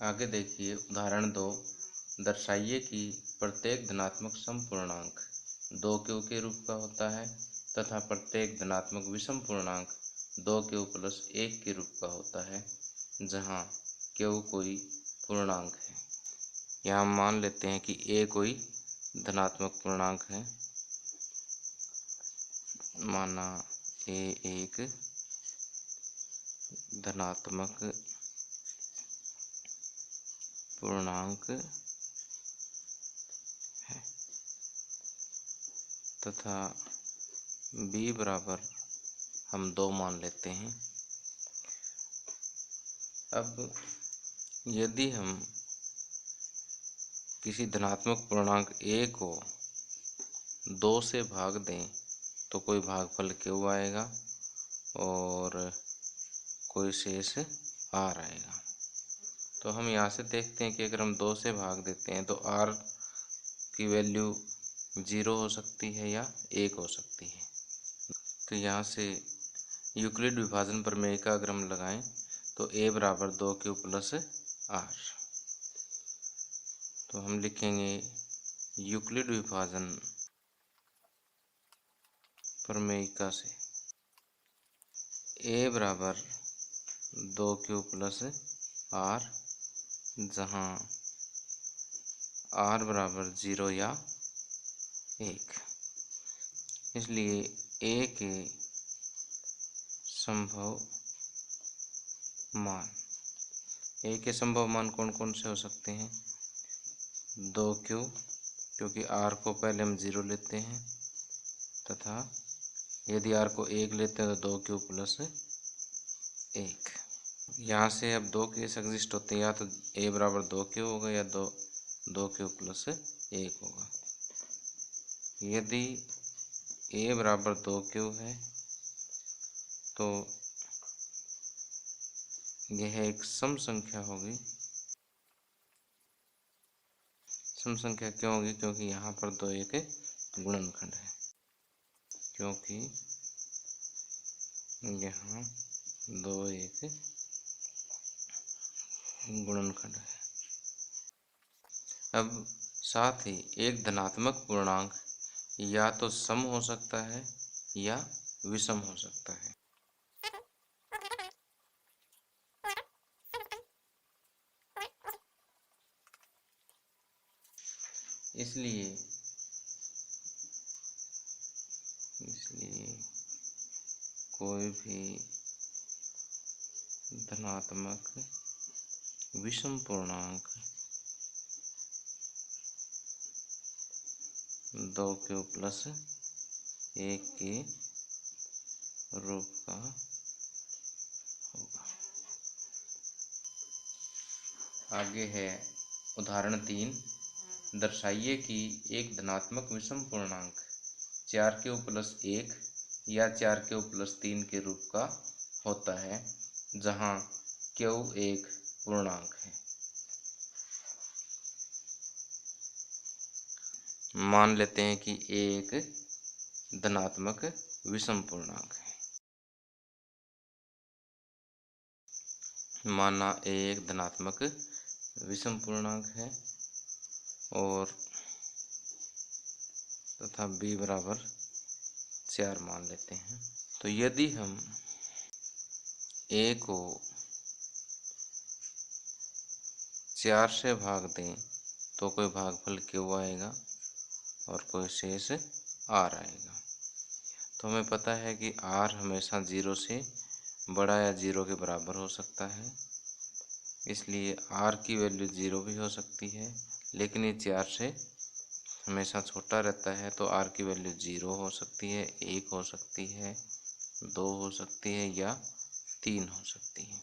आगे देखिए उदाहरण 2। दर्शाइए कि प्रत्येक धनात्मक समपूर्णांक 2q के रूप का होता है तथा प्रत्येक धनात्मक विषम पूर्णांक 2q प्लस 1 के रूप का होता है, जहाँ q कोई पूर्णांक है। यहाँ हम मान लेते हैं कि a कोई धनात्मक पूर्णांक है। माना a एक धनात्मक पूर्णांक है तथा b बराबर हम 2 मान लेते हैं। अब यदि हम किसी धनात्मक पूर्णांक a को 2 से भाग दें तो कोई भागफल q आएगा और कोई शेष r आएगा। तो हम यहाँ से देखते हैं कि अगर हम 2 से भाग देते हैं तो r की वैल्यू 0 हो सकती है या 1 हो सकती है। तो यहाँ से यूक्लिड विभाजन प्रमेय का अगर हम लगाएं तो a बराबर 2q प्लस r। तो हम लिखेंगे यूक्लिड विभाजन प्रमेयिका से a बराबर 2q प्लस r, जहाँ r बराबर 0 या 1। इसलिए a के संभव मान कौन कौन से हो सकते हैं? 2q, क्योंकि r को पहले हम 0 लेते हैं, तथा यदि r को 1 लेते हैं तो 2q प्लस 1। यहाँ से अब 2 केस एग्जिस्ट होते हैं, या तो a बराबर 2q होगा या 2q प्लस 1 होगा। यदि a बराबर 2q है तो यह एक सम संख्या होगी। सम संख्या क्यों होगी? क्योंकि यहाँ पर 2 एक गुणनखंड है, क्योंकि यहाँ 2 एक गुणनखंड है। अब साथ ही एक धनात्मक पूर्णांक या तो सम हो सकता है या विषम हो सकता है। इसलिए कोई भी धनात्मक विषम पूर्णांक 2q प्लस 1 के रूप का होगा। आगे है उदाहरण 3। दर्शाइए कि एक धनात्मक विषम पूर्णांक 4q प्लस 1 या 4q प्लस 3 के रूप का होता है, जहाँ q एक पूर्णांक है। मान लेते हैं कि a एक धनात्मक विषम पूर्णांक है। माना a एक धनात्मक विषम पूर्णांक है और तथा b बराबर 4 मान लेते हैं। तो यदि हम a को 4 से भाग दें तो कोई भागफल q आएगा और कोई शेष r आएगा। तो हमें पता है कि r हमेशा 0 से बड़ा या 0 के बराबर हो सकता है, इसलिए r की वैल्यू 0 भी हो सकती है, लेकिन ये 4 से हमेशा छोटा रहता है, तो r की वैल्यू 0 हो सकती है, 1 हो सकती है, 2 हो सकती है या 3 हो सकती है।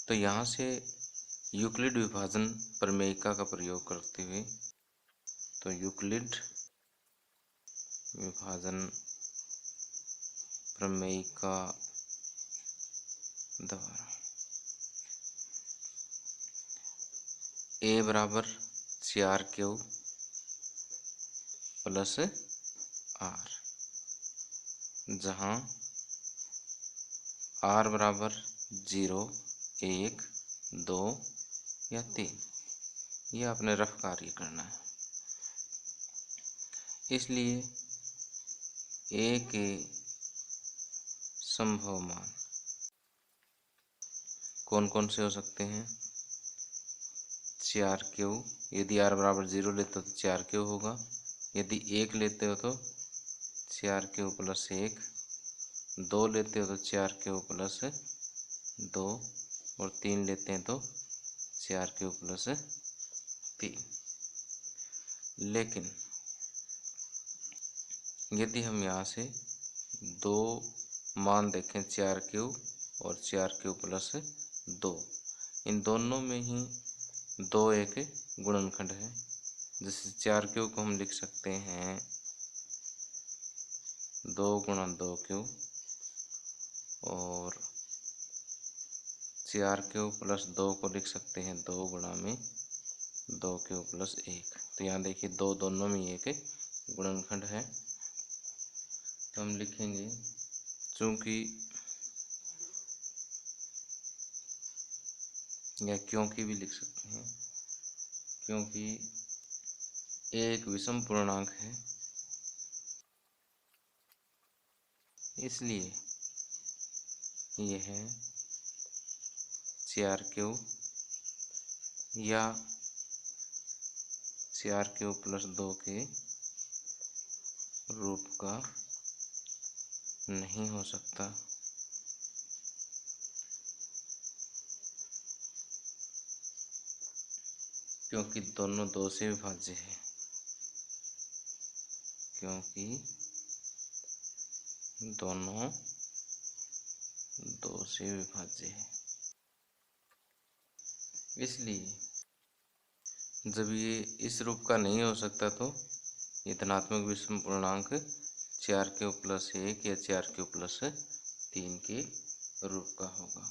तो यहाँ से यूक्लिड विभाजन प्रमेयिका का प्रयोग करते हुए, तो यूक्लिड विभाजन प्रमेयिका द्वारा a बराबर 4q प्लस r, जहाँ r बराबर 0, 1, 2 या 3, ये आपने रफ कार्य करना है। इसलिए ए के संभव मान कौन कौन से हो सकते हैं? 4Q, यदि r बराबर 0 लेते हो तो 4Q होगा, यदि 1 लेते हो तो 4Q प्लस 1, 2 लेते हो तो 4Q प्लस 2 और 3 लेते हैं तो 4Q प्लस 3। लेकिन यदि हम यहाँ से दो मान देखें 4Q और 4Q प्लस 2, इन दोनों में ही 2 एक गुणनखंड है। जैसे 4Q को हम लिख सकते हैं 2 गुणा 2Q और 4Q प्लस 2 को लिख सकते हैं 2 गुणा में 2Q प्लस 1। तो यहाँ देखिए 2 दोनों में एक गुणनखंड है। तो हम लिखेंगे, चूँकि या क्योंकि भी लिख सकते हैं, क्योंकि एक विषम पूर्णांक है इसलिए यह 4Q या 4Q प्लस 2 के रूप का नहीं हो सकता। क्योंकि दोनों 2 से विभाज्य है, क्योंकि दोनों 2 से विभाज्य है। इसलिए जब ये इस रूप का नहीं हो सकता तो ये धनात्मक विषम पूर्णांक 4Q प्लस 1 या 4Q प्लस 3 के रूप का होगा।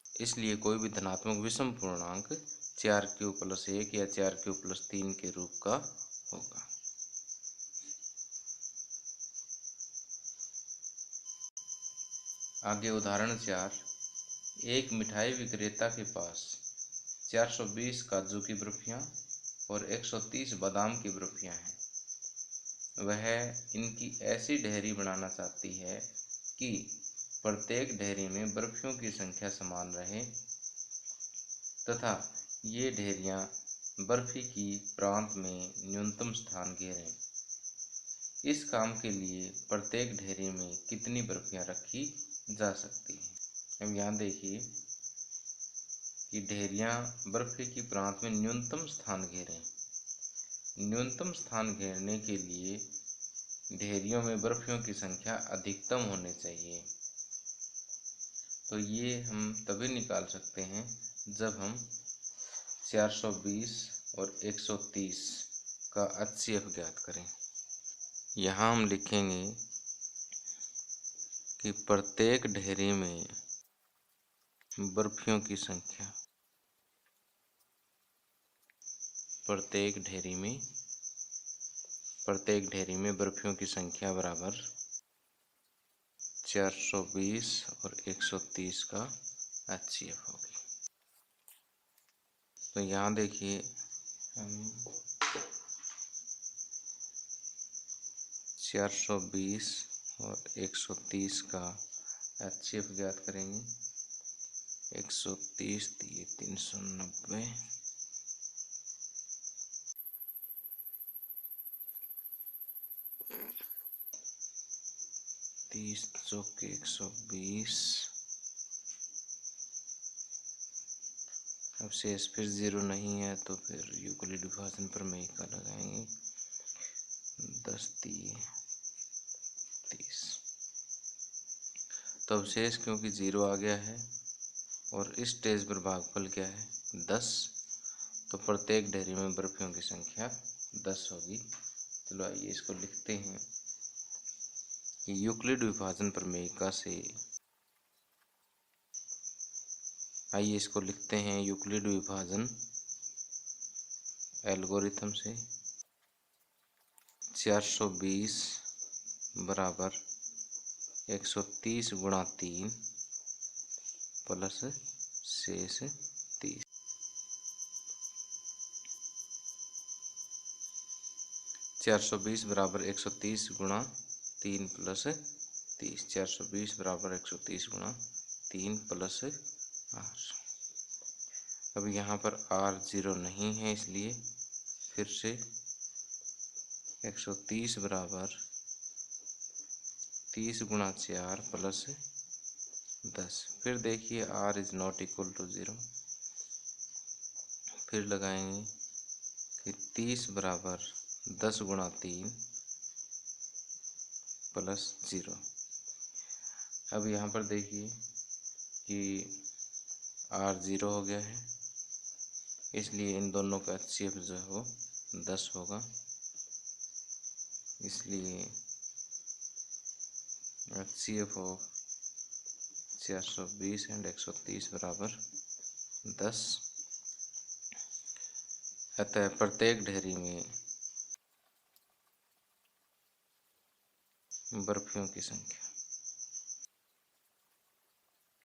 इसलिए कोई भी धनात्मक विषम पूर्णांक 4Q प्लस 1 या 4Q प्लस 3 के रूप का होगा। आगे उदाहरण 4, एक मिठाई विक्रेता के पास 420 काजू की बर्फियां और 130 बादाम की बर्फियां हैं। वह इनकी ऐसी ढेरी बनाना चाहती है कि प्रत्येक ढेरी में बर्फियों की संख्या समान रहे तथा ये ढेरियां बर्फी की प्रांत में न्यूनतम स्थान घेरें। इस काम के लिए प्रत्येक ढेरी में कितनी बर्फियां रखी जा सकती हैं? अब यहाँ देखिए कि ढेरियां बर्फी की प्रांत में न्यूनतम स्थान घेरें। न्यूनतम स्थान घेरने के लिए ढेरियों में बर्फियों की संख्या अधिकतम होनी चाहिए। तो ये हम तभी निकाल सकते हैं जब हम 420 और 130 का HCF ज्ञात करें। यहाँ हम लिखेंगे कि प्रत्येक ढेरी में बर्फियों की संख्या, प्रत्येक ढेरी में बर्फियों की संख्या बराबर 420 और 130 का HCF होगी। तो यहाँ देखिए हम 420 और 130 का HCF ज्ञात करेंगे। 130 दिए 390, 30 चौके 120। अब शेष फिर 0 नहीं है तो फिर यूक्लिड विभाजन प्रमेय का लगाएंगे। 10 दिए 30। तो अब शेष क्योंकि 0 आ गया है और इस स्टेज पर भागफल क्या है 10, तो प्रत्येक ढेरी में बर्फियों की संख्या 10 होगी। चलो आइए इसको लिखते हैं कि यूक्लिड विभाजन प्रमेयिका से, आइए इसको लिखते हैं यूक्लिड विभाजन एल्गोरिथम से 420 बराबर 130 गुणा 3 प्लस शेष 30। 420 बराबर 130 गुणा 3 प्लस 30। 420 बराबर 130 गुणा 3 प्लस आर। अब यहाँ पर आर 0 नहीं है, इसलिए फिर से 130 बराबर 30 गुणा 4 प्लस 10। फिर देखिए R is not equal to 0। फिर लगाएंगे कि 30 बराबर 10 गुणा 3 प्लस 0। अब यहाँ पर देखिए कि आर 0 हो गया है, इसलिए इन दोनों का HCF जो है वो 10 होगा। इसलिए HCF ऑफ 420 एंड 130 बराबर 10। अतः प्रत्येक ढेरी में बर्फियों की संख्या